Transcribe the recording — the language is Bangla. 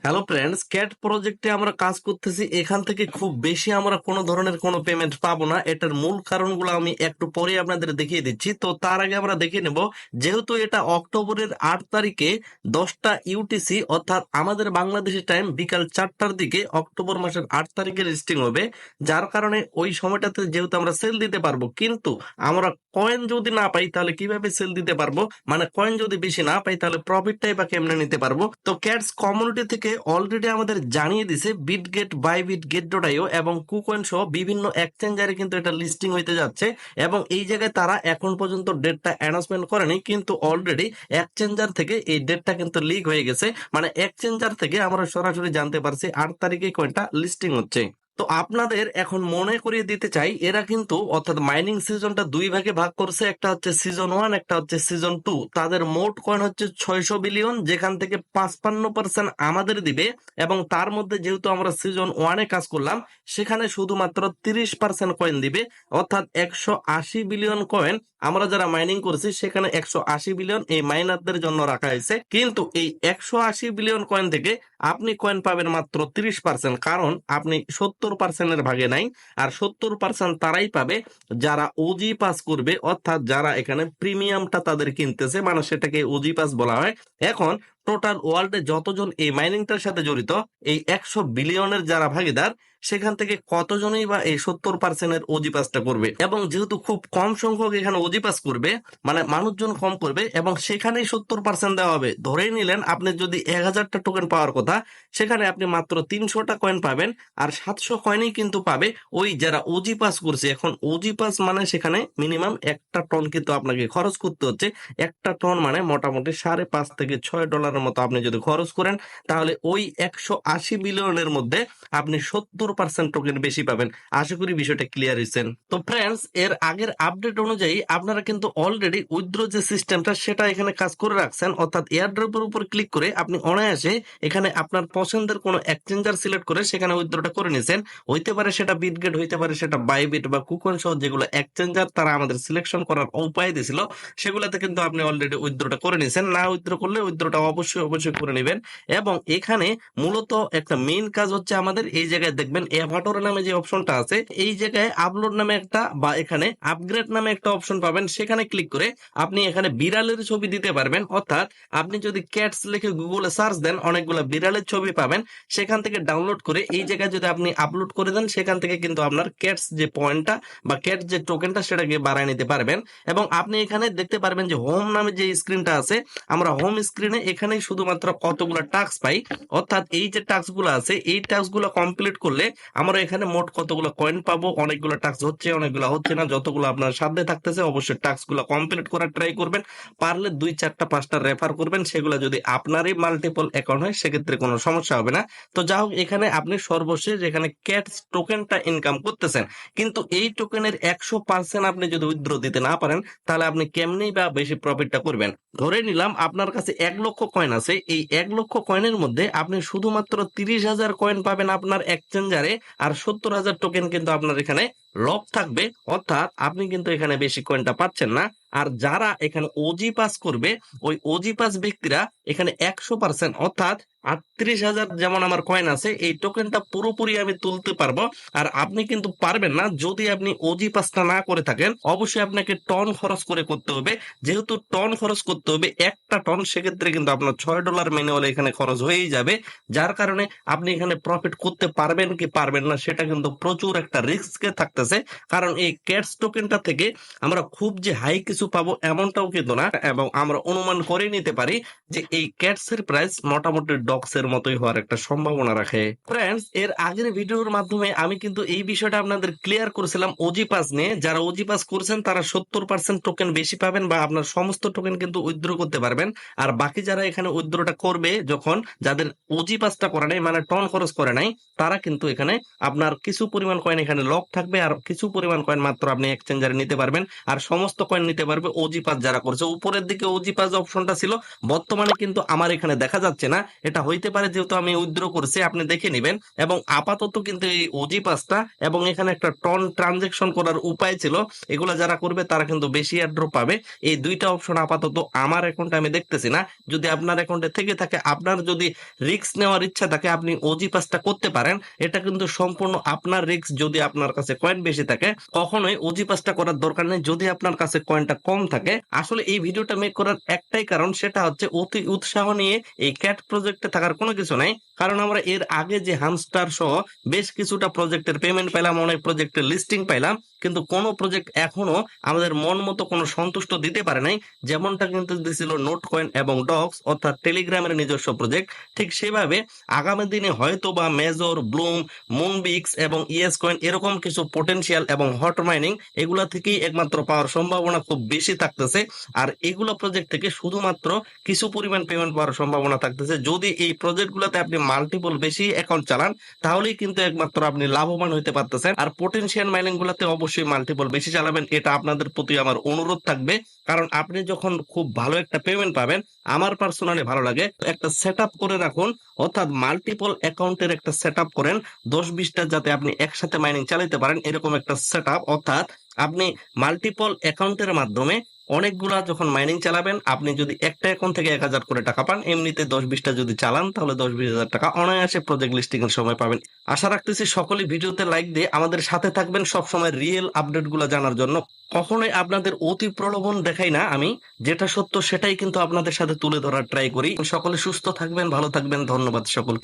হ্যালো ফ্রেন্ডস, ক্যাট প্রজেক্টে আমরা কাজ করতেছি। এখান থেকে খুব বেশি আমরা কোনো ধরনের কোনো পেমেন্ট পাবো না। এটার মূল কারণগুলো আমি একটু পরে আপনাদের দেখিয়ে দিচ্ছি। তো তার আগে আমরা দেখে নেব, যেহেতু এটা অক্টোবরের 8 তারিখে 10টা ইউটিসি অর্থাৎ আমাদের বাংলাদেশি টাইম বিকাল 4টার দিকে অক্টোবর মাসের 8 তারিখে লিস্টিং হবে। যার কারণে ওই সময়টাতে যেহেতু আমরা সেল দিতে পারবো, কিন্তু আমরা কয়েন যদি না পাই তাহলে কিভাবে সেল দিতে পারবো, মানে কয়েন যদি বেশি না পাই তাহলে প্রফিটটাই বা কেমনে নিতে পারবো। তো ক্যাটস কমিউনিটি থেকে অলরেডি আমাদের জানিয়ে দিছে বিটগেট, বাইবিট, গেট.io এবং কুকয়েন সহ বিভিন্ন এক্সচেঞ্জারে কিন্তু এটা লিস্টিং হইতে যাচ্ছে। এবং এই জায়গায় তারা এখন পর্যন্ত ডেটটা অ্যানাউন্সমেন্ট করেনি, কিন্তু অলরেডি এক্সচেঞ্জার থেকে এই ডেটটা কিন্তু লিক হয়ে গেছে। মানে এক্সচেঞ্জার থেকে আমরা সরাসরি জানতে পারছি 8 তারিখে কয়েনটা লিস্টিং হচ্ছে। তো আপনাদের এখন মনে করিয়ে দিতে চাই, এরা কিন্তু অর্থাৎ মাইনিং সিজনটা দুই ভাগে ভাগ করছে। একটা হচ্ছে সিজন 1, একটা হচ্ছে সিজন 2। তাদের মোট কয়েন হচ্ছে 600 বিলিয়ন, যেখান থেকে 55% আমাদের দিবে। এবং তার মধ্যে যেহেতু আমরা সিজন 1-এ কাজ করলাম, সেখানে শুধুমাত্র 30% কয়েন দিবে। অর্থাৎ 180 বিলিয়ন কয়েন আমরা যারা মাইনিং করছি, সেখানে 180 বিলিয়ন এই মাইনারদের জন্য রাখা হয়েছে। কিন্তু এই 180 বিলিয়ন কয়েন থেকে আপনি কয়েন পাবেন মাত্র 30%, কারণ আপনি 70%-এর ভাগে নাই। আর 70% তারাই পাবে যারা ওজি পাস করবে, অর্থাৎ যারা এখানে প্রিমিয়ামটা তাদের কিনতেছে, মানে সেটাকে ওজি পাস বলা হয়। এখন টোটাল ওয়ার্ল্ডে যতজন এই মাইনিংটার সাথে জড়িত, এই 100 বিলিয়নের যারা ভাগিদার, সেখান থেকে কতজনই বা এই 70%-এর ওজি পাসটা করবে। এবং যেহেতু খুব কম সংখ্যক এখানে ওজি পাস করবে, মানে মানুষজন কম করবে, এবং সেখানেই 70% দেওয়া হবে। ধরেই নিলেন আপনি যদি 1000টা টোকেন পাওয়ার কথা, সেখানে আপনি মাত্র 300টা কয়েন পাবেন। আর 700 কয়েনই কিন্তু পাবে ওই যারা ওজি পাস করছে। এখন ওজি পাস মানে সেখানে মিনিমাম 1 টন কিন্তু আপনাকে খরচ করতে হচ্ছে। 1 টন মানে মোটামুটি $5.5 থেকে $6 মতো আপনি যদি খরচ করেন, তাহলে ওই 180 বিলিয়নের মধ্যে আপনি 70% টোকেন বেশি পাবেন। আশা করি বিষয়টা ক্লিয়ার হয়েছেন। তো ফ্রেন্ডস, এর আগের আপডেট অনুযায়ী আপনারা কিন্তু অলরেডি উইথড্র যে সিস্টেমটা সেটা এখানে কাজ করে রাখছেন। অর্থাৎ এয়ারড্রপের উপর ক্লিক করে আপনি অনায়াসে এখানে আপনার পছন্দের কোনো এক্সচেঞ্জার সিলেক্ট করে সেখানে উইথড্রটা করে নিছেন। হইতে পারে সেটা বিটগেট, হইতে পারে সেটা বাইবিট বা কুকন সহ যেগুলো এক্সচেঞ্জার তারা আমাদের সিলেকশন করার উপায় দিয়েছিল, সেগুলোতে কিন্তু আপনি অলরেডি উইথড্রটা করে নিছেন। না উইথড্র করলে উইথড্রটা অবশ্যই অবশ্যই করে নেবেন। এবং এখানে মূলত একটা মেইন কাজ হচ্ছে আমাদের, এই জায়গায় দেখবেন অ্যাভাটার নামে যে অপশনটা আছে, এই জায়গায় আপলোড নামে একটা বা এখানে আপগ্রেড নামে একটা অপশন পাবেন। সেখানে ক্লিক করে আপনি এখানে বিড়ালের ছবি দিতে পারবেন। অর্থাৎ আপনি যদি ক্যাটস লিখে গুগলে সার্চ দেন, অনেকগুলো বিড়ালের ছবি পাবেন। সেখান থেকে ডাউনলোড করে এই জায়গায় যদি আপনি আপলোড করে দেন, সেখান থেকে কিন্তু আপনার ক্যাটস যে পয়েন্টটা বা ক্যাটস যে টোকেনটা সেটাকে বাড়ায় নিতে পারবেন। এবং আপনি এখানে দেখতে পারবেন যে হোম নামে যে স্ক্রিনটা আছে, আমরা হোম স্ক্রিনে এখানেই শুধুমাত্র কতগুলো টাস্ক পাই। অর্থাৎ এই যে টাস্ক গুলো আছে, এই টাস্ক গুলো কমপ্লিট করলে আমরা এখানে মোট কতগুলো কয়েন পাবো। অনেকগুলো টাস্ক হচ্ছে, অনেকগুলো হচ্ছে না। যতগুলো আপনার সাধ্যে থাকতেছে অবশ্যই টাস্ক গুলো কমপ্লিট করার ট্রাই করবেন। পারলে 2, 4টা 5টা রেফার করবেন। সেগুলো যদি আপনারই মাল্টিপল অ্যাকাউন্ট হয়, সেক্ষেত্রে কোনো সমস্যা হবে না। তো যা হোক, এখানে আপনি সর্বশেষ এখানে ক্যাটস টোকেনটা ইনকাম করতেছেন, কিন্তু এই টোকেনের 100% আপনি যদি উইথড্র দিতে না পারেন, তাহলে আপনি কেমনি বা বেশি প্রফিটটা করবেন। ধরে নিলাম আপনার কাছে 1 লক্ষ কয়েন আছে। এই 1 লক্ষ কয়েনের মধ্যে আপনি শুধুমাত্র 30,000 কয়েন পাবেন আপনার এক্সচেঞ্জারে, আর 70,000 টোকেন কিন্তু আপনার এখানে লক থাকবে। অর্থাৎ আপনি কিন্তু এখানে বেশি কয়েনটা পাচ্ছেন না। আর যারা এখানে ওজি পাস করবে, ওই ওজি পাস ব্যক্তিরা এখানে 100% অর্থাৎ 38,000 যেমন আমার কয়েন আছে, এই টোকেনটা পুরোপুরি আমি তুলতে পারবো। আর আপনি কিন্তু পারবেন না যদি আপনি ওজি পাসটা না করে থাকেন। অবশ্যই আপনাকে টন খরচ করে করতে হবে। যেহেতু টন খরচ করতে হবে 1টা টন, সেক্ষেত্রে কিন্তু আপনার $6 ম্যানুয়াল এখানে খরচ হয়েই যাবে। যার কারণে আপনি এখানে প্রফিট করতে পারবেন কি পারবেন না, সেটা কিন্তু প্রচুর একটা রিস্কে থাকতেছে। কারণ এই ক্যাটস টোকেনটা থেকে আমরা খুব যে হাই কিছু পাবো এমনটাও কিন্তু না। এবং আমরা অনুমান করে নিতে পারি যে এই ক্যাটস এর প্রাইস মোটামুটি ডক্স এর মতোই হওয়ার একটা সম্ভাবনা রাখে। ফ্রেন্ডস, এর আগের ভিডিওর মাধ্যমে আমি কিন্তু এই বিষয়টা আপনাদের ক্লিয়ার করেছিলাম ওজি পাস নিয়ে। যারা ওজি পাস করছেন তারা 70% টোকেন বেশি পাবেন, বা আপনার সমস্ত টোকেন কিন্তু উইথড্র করতে পারবেন। আর বাকি যারা এখানে উইথড্রটা করবে, যখন যাদের ওজি পাসটা করে নাই, মানে টন খরচ করে নাই, তারা কিন্তু এখানে আপনার কিছু পরিমাণ কয়েন এখানে লক থাকবে। আর কিছু পরিমাণ কয়েন মাত্র আপনি এক্সচেঞ্জারে নিতে পারবেন, আর সমস্ত কয়েন নিতে পারবে ওজি পাস যারা করছে। উপরের দিকে ওজি পাস অপশনটা ছিল, বর্তমানে কিন্তু আমার এখানে দেখা যাচ্ছে না। এটা হইতে পারে যেহেতু আমি উইথড্র করছি, আপনি দেখে নেবেন। এবং আপাতত কিন্তু এই ওজি পাসটা এবং এখানে একটা টন ট্রানজেকশন করার উপায় ছিল, এগুলা যারা করবে তারা কিন্তু বেশি এয়ারড্রপ পাবে। এই দুইটা অপশন আপাতত আমার অ্যাকাউন্টে আমি দেখতেছি না। যদি আপনার অ্যাকাউন্টে থেকে থাকে, আপনার যদি রিস্ক নেওয়ার ইচ্ছা থাকে, আপনি ওজি পাসটা করতে পারেন। এটা কিন্তু সম্পূর্ণ আপনার রিস্ক। যদি আপনার কাছে কয়েন বেশি থাকে, কখনোই ওজি পাসটা করার দরকার নেই যদি আপনার কাছে কয়েনটা কম থাকে। আসলে এই ভিডিওটা মেক করার একটাই কারণ, সেটা হচ্ছে অতি উৎসাহ নিয়ে এই ক্যাট প্রজেক্টে থাকার কোনো কিছু নাই। কারণ আমরা এর আগে যে হামস্টার সহ বেশ কিছুটা প্রজেক্টের পেমেন্ট পেলাম, অনেক প্রজেক্টের লিস্টিং পাইলাম, কিন্তু কোনো প্রজেক্ট এখনো আমাদের মন মতো কোনো সন্তুষ্ট দিতে পারে নাই। যেমনটা কিন্তু দিছিল নোট কয়েন এবং ডক্স, অর্থাৎ টেলিগ্রামের নিজস্ব প্রজেক্ট। ঠিক সেভাবে আগামী দিনে হয়তো বা মেজর, ব্লুম, মুনবিক্স এবং ইএস কয়েন এরকম কিছু পোটেনশিয়াল এবং হট মাইনিং, এগুলা থেকেই একমাত্র পাওয়ার সম্ভাবনা খুব বেশি থাকতেছে। আর এগুলো প্রজেক্ট থেকে শুধুমাত্র কিছু পরিমাণ পেমেন্ট পাওয়ার সম্ভাবনা থাকতেছে। যদি এই প্রজেক্টগুলোতে আপনি মাল্টিপল বেশি অ্যাকাউন্ট চালান, তাহলেই কিন্তু একমাত্র আপনি লাভবান হইতে পারতেছেন। আর পোটেনশিয়াল মাইনিং গুলাতে অবশ্যই মাল্টিপল বেশি চালাবেন, এটা আপনাদের প্রতি আমার অনুরোধ থাকবে। কারণ আপনি যখন খুব ভালো একটা পেমেন্ট পাবেন, আমার পার্সোনালি ভালো লাগে, একটা সেট আপ করে রাখুন, অর্থাৎ মাল্টিপল অ্যাকাউন্টের একটা সেট আপ করেন, 10-20টা যাতে আপনি একসাথে মাইনিং চালাতে পারেন, এরকম একটা সেট আপ। অর্থাৎ আপনি মাল্টিপল অ্যাকাউন্টের মাধ্যমে অনেকগুলা যখন মাইনিং চালাবেন, আপনি যদি একটা অ্যাকাউন্ট থেকে 1,000 করে টাকা পান, এমনিতে 10-20টা যদি চালান তাহলে 10-20 হাজার টাকা অনায়াসে প্রজেক্ট লিস্টিং এর সময় পাবেন। আশা রাখতেছি সকলে ভিডিওতে লাইক দিয়ে আমাদের সাথে থাকবেন সবসময় রিয়েল আপডেট গুলা জানার জন্য। কখনোই আপনাদের অতি প্রলোভন দেখাই না আমি, যেটা সত্য সেটাই কিন্তু আপনাদের সাথে তুলে ধরার ট্রাই করি। সকলে সুস্থ থাকবেন, ভালো থাকবেন, ধন্যবাদ সকলকে।